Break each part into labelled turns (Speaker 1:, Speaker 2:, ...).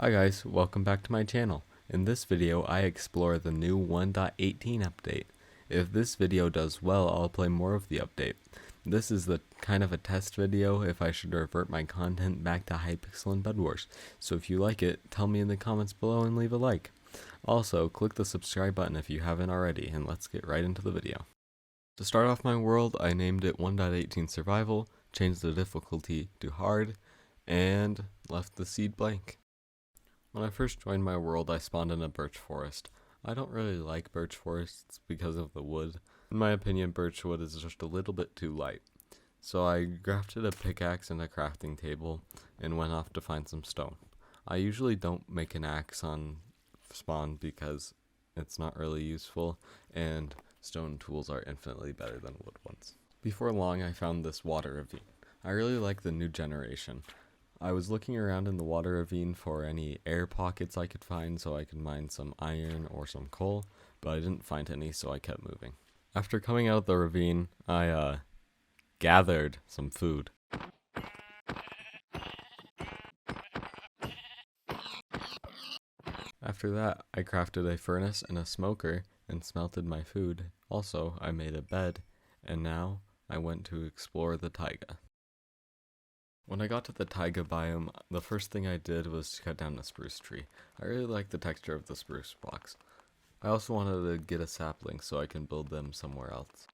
Speaker 1: Hi guys, welcome back to my channel. In this video, I explore the new 1.18 update. If this video does well, I'll play more of the update. This is the kind of a test video if I should revert my content back to Hypixel and Bedwars. So if you like it, tell me in the comments below and leave a like. Also, click the subscribe button if you haven't already, and let's get right into the video. To start off my world, I named it 1.18 Survival, changed the difficulty to hard, and left the seed blank. When I first joined my world, I spawned in a birch forest. I don't really like birch forests because of the wood. In my opinion, birch wood is just a little bit too light. So I crafted a pickaxe and a crafting table and went off to find some stone. I usually don't make an axe on spawn because it's not really useful, and stone tools are infinitely better than wood ones. Before long, I found this water ravine. I really like the new generation. I was looking around in the water ravine for any air pockets I could find so I could mine some iron or some coal, but I didn't find any, so I kept moving. After coming out of the ravine, I gathered some food. After that, I crafted a furnace and a smoker and smelted my food. Also, I made a bed, and now I went to explore the taiga. When I got to the taiga biome, the first thing I did was to cut down a spruce tree. I really like the texture of the spruce blocks. I also wanted to get a sapling so I can build them somewhere else.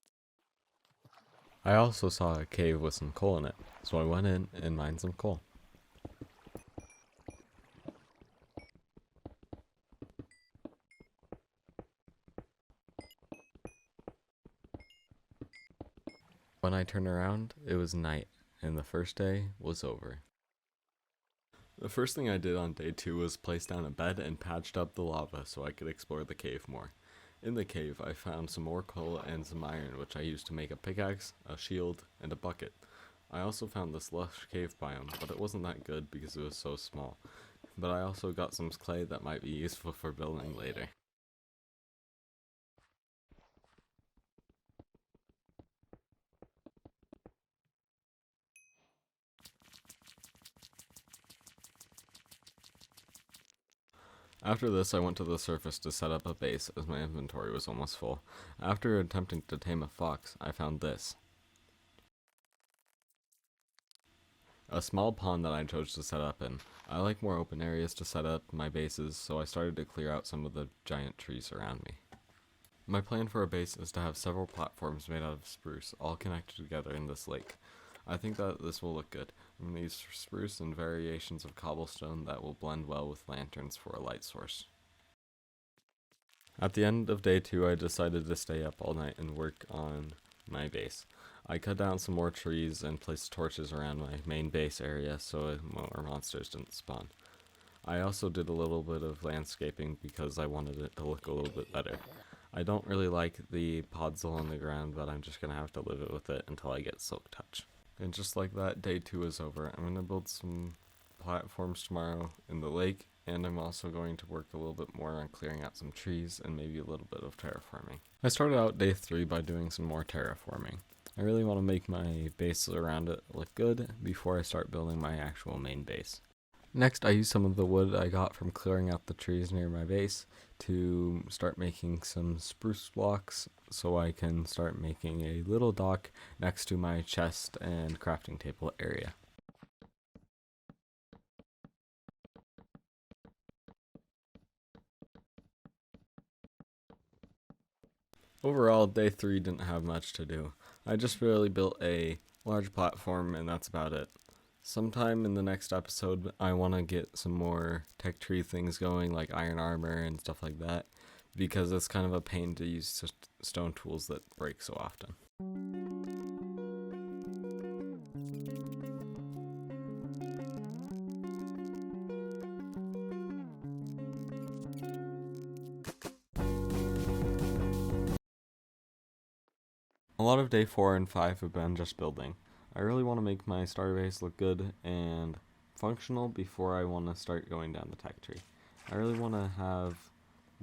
Speaker 1: I also saw a cave with some coal in it, so I went in and mined some coal. When I turned around, it was night, and the first day was over. The first thing I did on day 2 was place down a bed and patched up the lava so I could explore the cave more. In the cave, I found some more coal and some iron, which I used to make a pickaxe, a shield, and a bucket. I also found this lush cave biome, but it wasn't that good because it was so small. But I also got some clay that might be useful for building later. After this, I went to the surface to set up a base as my inventory was almost full. After attempting to tame a fox, I found this. A small pond that I chose to set up in. I like more open areas to set up my bases, so I started to clear out some of the giant trees around me. My plan for a base is to have several platforms made out of spruce, all connected together in this lake. I think that this will look good. I'm going to use spruce and variations of cobblestone that will blend well with lanterns for a light source. At the end of day 2, I decided to stay up all night and work on my base. I cut down some more trees and placed torches around my main base area so more monsters didn't spawn. I also did a little bit of landscaping because I wanted it to look a little bit better. I don't really like the podzol on the ground, but I'm just going to have to live with it until I get Silk Touch. And just like that, day 2 is over. I'm going to build some platforms tomorrow in the lake, and I'm also going to work a little bit more on clearing out some trees and maybe a little bit of terraforming. I started out day 3 by doing some more terraforming. I really want to make my base around it look good before I start building my actual main base. Next, I used some of the wood I got from clearing out the trees near my base to start making some spruce blocks so I can start making a little dock next to my chest and crafting table area. Overall, day 3 didn't have much to do. I just really built a large platform and that's about it. Sometime in the next episode, I want to get some more tech tree things going, like iron armor and stuff like that, because it's kind of a pain to use stone tools that break so often. A lot of day 4 and 5 have been just building. I really want to make my starter base look good and functional before I want to start going down the tech tree. I really want to have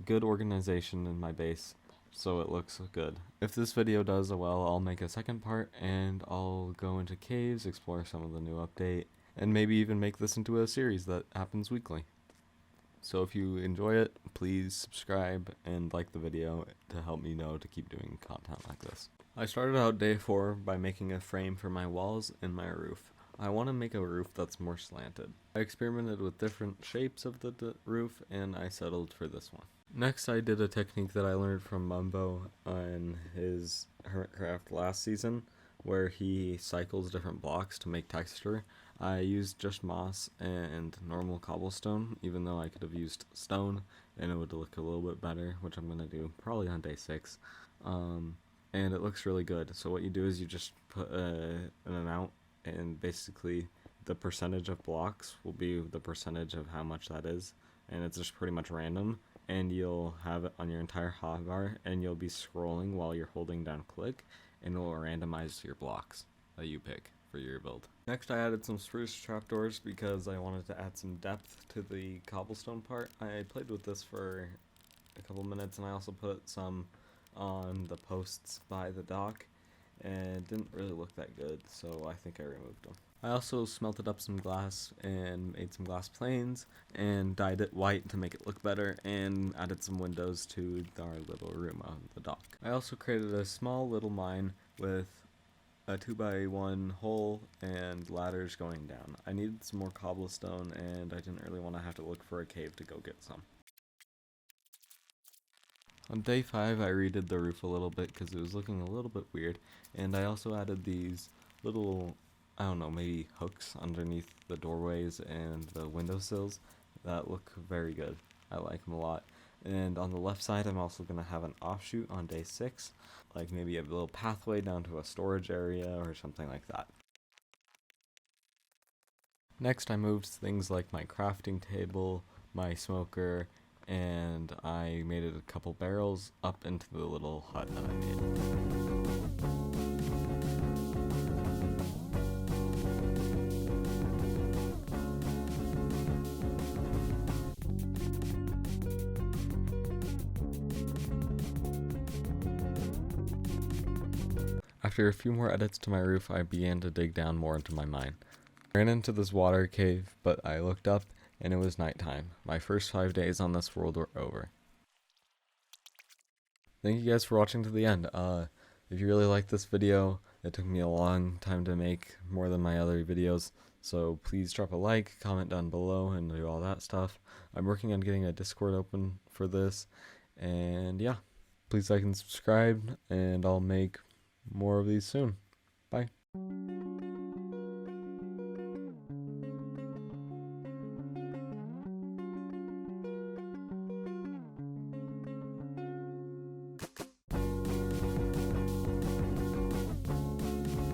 Speaker 1: good organization in my base so it looks good. If this video does well, I'll make a second part and I'll go into caves, explore some of the new update, and maybe even make this into a series that happens weekly. So if you enjoy it, please subscribe and like the video to help me know to keep doing content like this. I started out day 4 by making a frame for my walls and my roof. I want to make a roof that's more slanted. I experimented with different shapes of the roof and I settled for this one. Next, I did a technique that I learned from Mumbo in his Hermitcraft last season, where he cycles different blocks to make texture. I used just moss and normal cobblestone, even though I could have used stone and it would look a little bit better, which I'm going to do probably on day 6. And it looks really good. So what you do is you just put an amount, and basically the percentage of blocks will be the percentage of how much that is, and it's just pretty much random, and you'll have it on your entire hotbar, and you'll be scrolling while you're holding down click, and it will randomize your blocks that you pick for your build. Next, I added some spruce trapdoors because I wanted to add some depth to the cobblestone part. I played with this for a couple minutes, and I also put some on the posts by the dock, and it didn't really look that good, so I think I removed them. I also smelted up some glass and made some glass planes and dyed it white to make it look better, and added some windows to our little room on the dock. I also created a small little mine with a 2x1 hole and ladders going down. I needed some more cobblestone, and I didn't really want to have to look for a cave to go get some. On day 5, I redid the roof a little bit because it was looking a little bit weird, and I also added these little, I don't know, maybe hooks underneath the doorways and the windowsills that look very good. I like them a lot. And on the left side, I'm also going to have an offshoot on day 6, like maybe a little pathway down to a storage area or something like that. Next, I moved things like my crafting table, my smoker, and I made it a couple barrels up into the little hut that I made. After a few more edits to my roof, I began to dig down more into my mine. I ran into this water cave, but I looked up and it was nighttime. My first 5 days on this world were over. Thank you guys for watching to the end. If you really liked this video, it took me a long time to make, more than my other videos, so please drop a like, comment down below, and do all that stuff. I'm working on getting a Discord open for this, and yeah, please like and subscribe, and I'll make more of these soon. Bye.